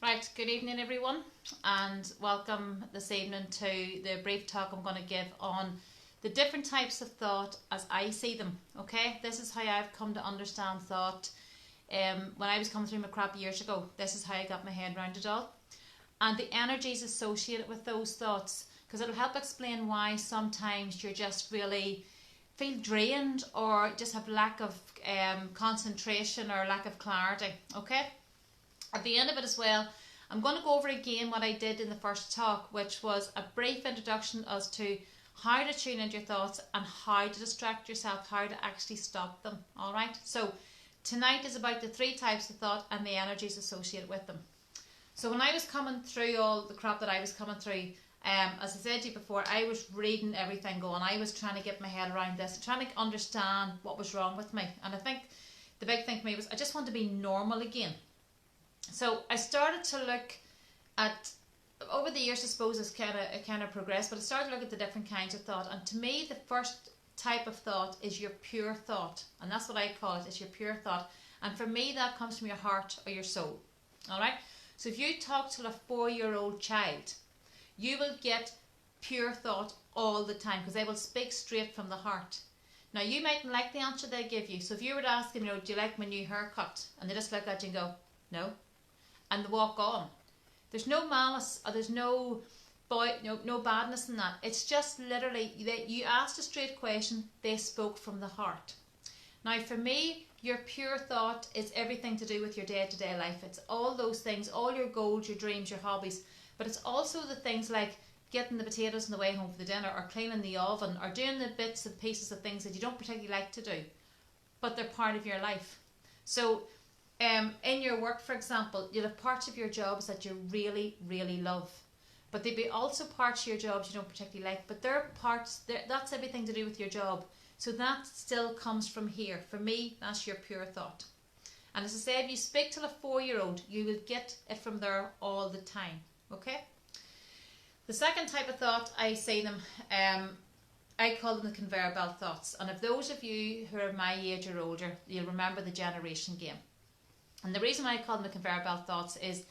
Right, good evening everyone, and welcome this evening to the brief talk I'm going to give on the different types of thought as I see them. Okay, this is how I've come to understand thought. When I was coming through my crap years ago, this is how I got my head around it all, and the energies associated with those thoughts, because it'll help explain why sometimes you're just really feel drained or just have lack of concentration or lack of clarity. Okay. At the end of it as well, I'm going to go over again what I did in the first talk, which was a brief introduction as to how to tune into your thoughts and how to distract yourself, how to actually stop them. Alright, so tonight is about the three types of thought and the energies associated with them. So when I was coming through all the crap that I was coming through, as I said to you before, I was reading everything going. I was trying to get my head around this, trying to understand what was wrong with me. And I think the big thing for me was I just want to be normal again. So I started to look at, over the years I suppose it kind of progressed, but I started to look at the different kinds of thought, and to me the first type of thought is your pure thought, and that's what I call it, is your pure thought. And for me that comes from your heart or your soul. Alright, so if you talk to a 4-year-old child, you will get pure thought all the time, because they will speak straight from the heart. Now you mightn't like the answer they give you, so if you were to ask them, do you like my new haircut, and they just look at you and go, no, and they walk on. There's no malice or there's no badness in that. It's just literally that you asked a straight question, they spoke from the heart. Now for me, your pure thought is everything to do with your day-to-day life. It's all those things, all your goals, your dreams, your hobbies, but it's also the things like getting the potatoes on the way home for the dinner, or cleaning the oven, or doing the bits and pieces of things that you don't particularly like to do, but they're part of your life. So in your work, for example, you'll have parts of your jobs that you really, really love, but there'll be also parts of your jobs you don't particularly like, but they're parts, that's everything to do with your job. So that still comes from here. For me, that's your pure thought. And as I say, if you speak to a 4-year-old, you will get it from there all the time. Okay? The second type of thought, I see them, I call them the conveyor belt thoughts. And if those of you who are my age or older, you'll remember the generation game. And the reason why I call them the conveyor belt thoughts is,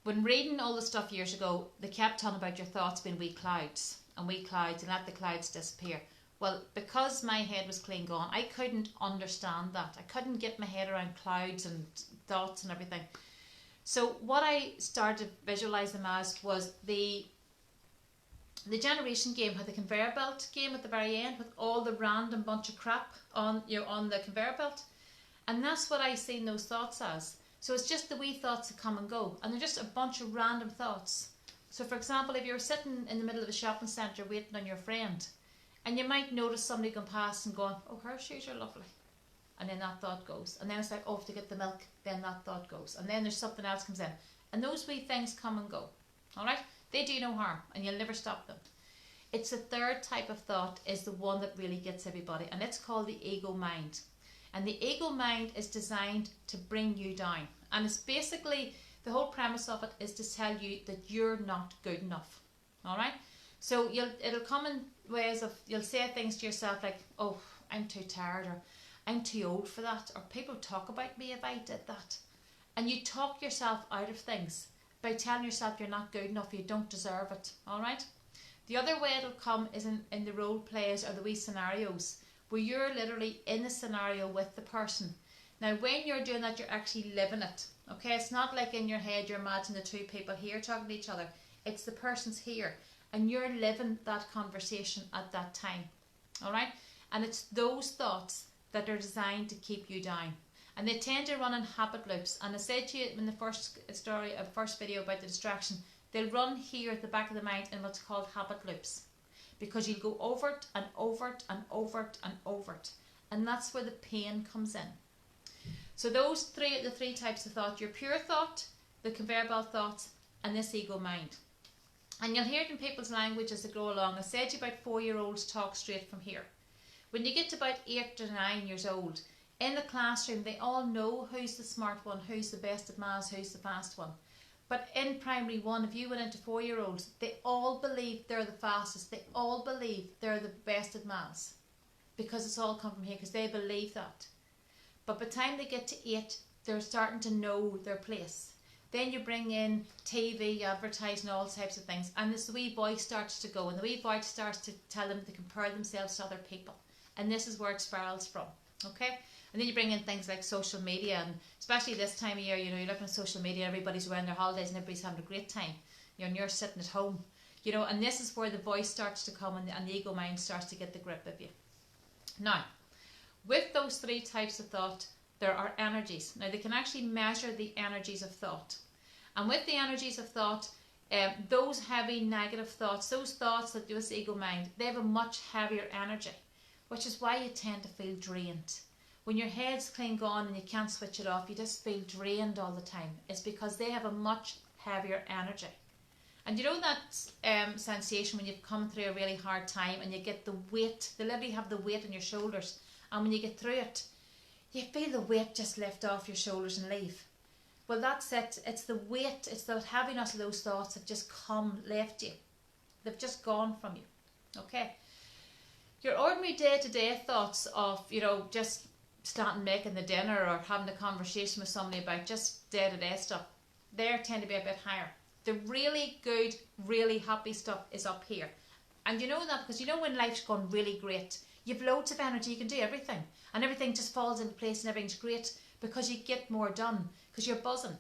when reading all the stuff years ago, they kept talking about your thoughts being wee clouds, and let the clouds disappear. Well, because my head was clean gone, I couldn't understand that. I couldn't get my head around clouds and thoughts and everything. So what I started to visualise them as was the generation game had the conveyor belt game at the very end with all the random bunch of crap on the conveyor belt. And that's what I seen those thoughts as. So it's just the wee thoughts that come and go, and they're just a bunch of random thoughts. So for example, if you're sitting in the middle of a shopping centre waiting on your friend, and you might notice somebody going past and going, oh, her shoes are lovely, and then that thought goes, and then it's like, oh, to get the milk, then that thought goes, and then there's something else comes in, and those wee things come and go. Alright, they do no harm, and you'll never stop them. It's the third type of thought, is the one that really gets everybody, and it's called the ego mind. And the ego mind is designed to bring you down. And it's basically, the whole premise of it is to tell you that you're not good enough. Alright? So it'll come in ways of, you'll say things to yourself like, oh, I'm too tired, or I'm too old for that, or people talk about me if I did that. And you talk yourself out of things by telling yourself you're not good enough, you don't deserve it. Alright? The other way it'll come is in the role plays or the wee scenarios, where you're literally in the scenario with the person. Now when you're doing that, you're actually living it. Okay, it's not like in your head you're imagining the two people here talking to each other. It's the person's here, and you're living that conversation at that time. Alright? And it's those thoughts that are designed to keep you down. And they tend to run in habit loops. And I said to you in the first video about the distraction, they'll run here at the back of the mind in what's called habit loops. Because you'll go over it and over it and over it and over it. And that's where the pain comes in. So those the three types of thought, your pure thought, the conveyor belt thoughts, and this ego mind. And you'll hear it in people's language as they go along. I said to you about 4-year-olds talk straight from here. When you get to about 8 or 9 years old, in the classroom they all know who's the smart one, who's the best at maths, who's the fast one. But in primary 1, if you went into 4-year-olds, they all believe they're the fastest. They all believe they're the best at maths. Because it's all come from here, because they believe that. But by the time they get to 8, they're starting to know their place. Then you bring in TV, advertising, all types of things. And this wee voice starts to go. And the wee voice starts to tell them to compare themselves to other people. And this is where it spirals from. Okay? And then you bring in things like social media. And especially this time of year, you know, you're looking at social media, everybody's around their holidays and everybody's having a great time. You know, and you're sitting at home. You know, and this is where the voice starts to come and the ego mind starts to get the grip of you. Now, with those three types of thought, there are energies. Now, they can actually measure the energies of thought. And with the energies of thought, those heavy negative thoughts, those thoughts that do this ego mind, they have a much heavier energy, which is why you tend to feel drained. When your head's clean gone and you can't switch it off, you just feel drained all the time. It's because they have a much heavier energy. And you know that sensation when you've come through a really hard time and you get the weight, they literally have the weight on your shoulders. And when you get through it, you feel the weight just lift off your shoulders and leave. Well, that's it. It's the weight, it's the heaviness of those thoughts that just left you. They've just gone from you. Okay? Your ordinary day-to-day thoughts of, you know, just starting making the dinner or having a conversation with somebody about just day-to-day stuff, they tend to be a bit higher. The really good, really happy stuff is up here. And you know that because you know when life's gone really great, you've loads of energy, you can do everything. And everything just falls into place and everything's great because you get more done, because you're buzzing.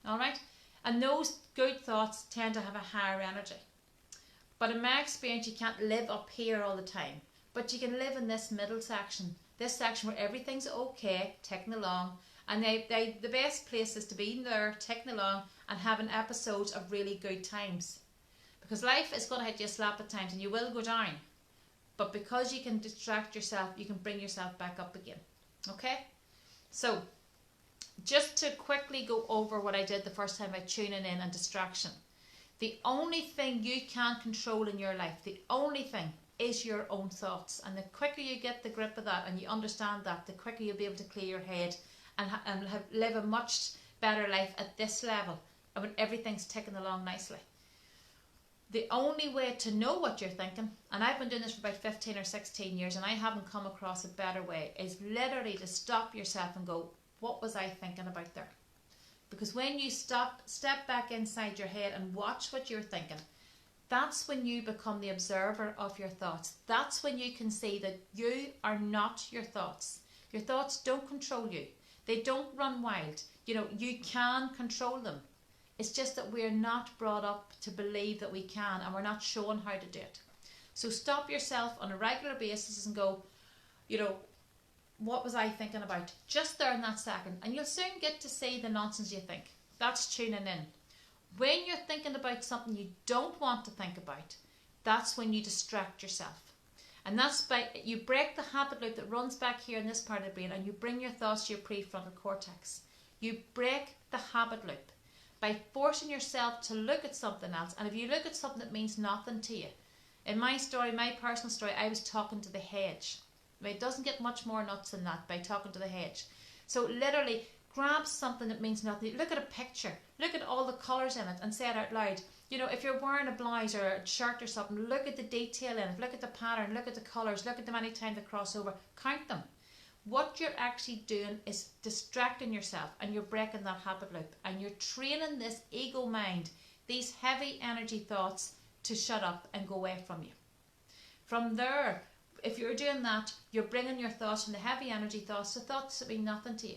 Alright? And those good thoughts tend to have a higher energy. But in my experience, you can't live up here all the time. But you can live in this middle section. This section where everything's okay, ticking along. And the best place is to be in there, ticking along, and having episodes of really good times. Because life is going to hit you a slap at times and you will go down. But because you can distract yourself, you can bring yourself back up again. Okay? So, just to quickly go over what I did the first time by tuning in and distraction. The only thing you can control in your life, the only thing, is your own thoughts. And the quicker you get the grip of that and you understand that, the quicker you'll be able to clear your head and live a much better life at this level and when everything's ticking along nicely. The only way to know what you're thinking, and I've been doing this for about 15 or 16 years and I haven't come across a better way, is literally to stop yourself and go, what was I thinking about there? Because when you step back inside your head and watch what you're thinking, that's when you become the observer of your thoughts. That's when you can see that you are not your thoughts. Your thoughts don't control you. They don't run wild. You know, you can control them. It's just that we're not brought up to believe that we can and we're not shown how to do it. So stop yourself on a regular basis and go, you know, what was I thinking about? Just there in that second. And you'll soon get to see the nonsense you think. That's tuning in. When you're thinking about something you don't want to think about, that's when you distract yourself. And that's by, you break the habit loop that runs back here in this part of the brain and you bring your thoughts to your prefrontal cortex. You break the habit loop by forcing yourself to look at something else. And if you look at something that means nothing to you, in my story, my personal story, I was talking to the hedge. It doesn't get much more nuts than that by talking to the hedge. So literally, grab something that means nothing. Look at a picture. Look at all the colours in it and say it out loud. You know, if you're wearing a blouse or a shirt or something, look at the detail in it. Look at the pattern. Look at the colours. Look at the many times they cross over. Count them. What you're actually doing is distracting yourself and you're breaking that habit loop. And you're training this ego mind, these heavy energy thoughts, to shut up and go away from you. From there, if you're doing that, you're bringing your thoughts from the heavy energy thoughts to thoughts that mean nothing to you.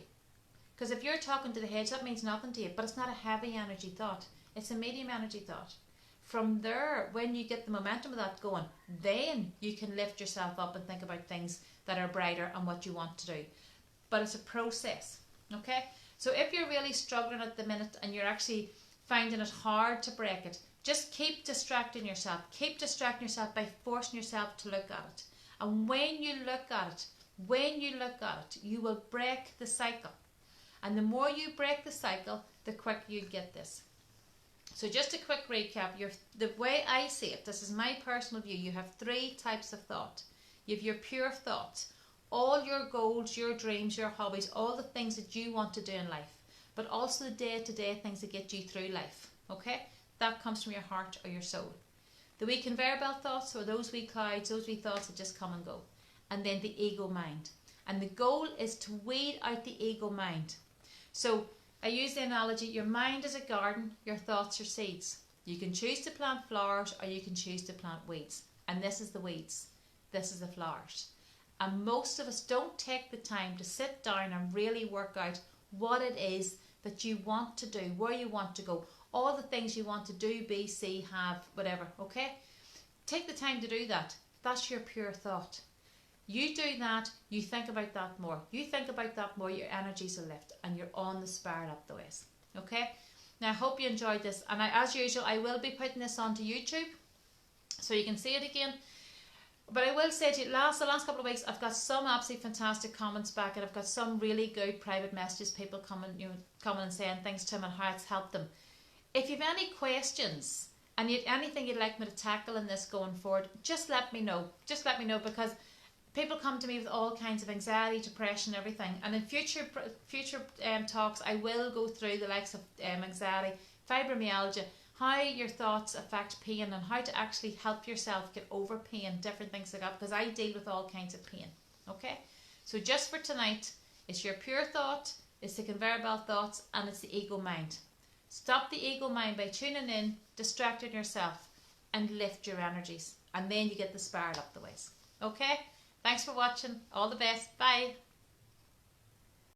Because if you're talking to the hedge, that means nothing to you, but it's not a heavy energy thought. It's a medium energy thought. From there, when you get the momentum of that going, then you can lift yourself up and think about things that are brighter and what you want to do. But it's a process, okay? So if you're really struggling at the minute and you're actually finding it hard to break it, just keep distracting yourself. Keep distracting yourself by forcing yourself to look at it. And when you look at it, you will break the cycle. And the more you break the cycle, the quicker you get this. So just a quick recap, the way I see it, this is my personal view, you have three types of thought. You have your pure thoughts, all your goals, your dreams, your hobbies, all the things that you want to do in life, but also the day-to-day things that get you through life, okay? That comes from your heart or your soul. The wee conveyor belt thoughts are those wee clouds, those wee thoughts that just come and go. And then the ego mind. And the goal is to weed out the ego mind. So I use the analogy, your mind is a garden, your thoughts are seeds. You can choose to plant flowers or you can choose to plant weeds. And this is the weeds. This is the flowers. And most of us don't take the time to sit down and really work out what it is that you want to do, where you want to go, all the things you want to do, be, see, have, whatever, okay? Take the time to do that. That's your pure thought. You do that, you think about that more. You think about that more, your energies will lift and you're on the spiral up the ways. Okay? Now, I hope you enjoyed this. And as usual, I will be putting this onto YouTube so you can see it again. But I will say to you, the last couple of weeks, I've got some absolutely fantastic comments back, and I've got some really good private messages, people coming and saying things to them and how it's helped them. If you have any questions and anything you'd like me to tackle in this going forward, just let me know. Just let me know, because people come to me with all kinds of anxiety, depression, everything. And in future talks, I will go through the likes of anxiety, fibromyalgia, how your thoughts affect pain, and how to actually help yourself get over pain, different things like that, because I deal with all kinds of pain. Okay? So just for tonight, it's your pure thought, it's the conveyor belt thoughts, and it's the ego mind. Stop the ego mind by tuning in, distracting yourself, and lift your energies. And then you get the spiral up the ways. Okay? Thanks for watching. All the best. Bye.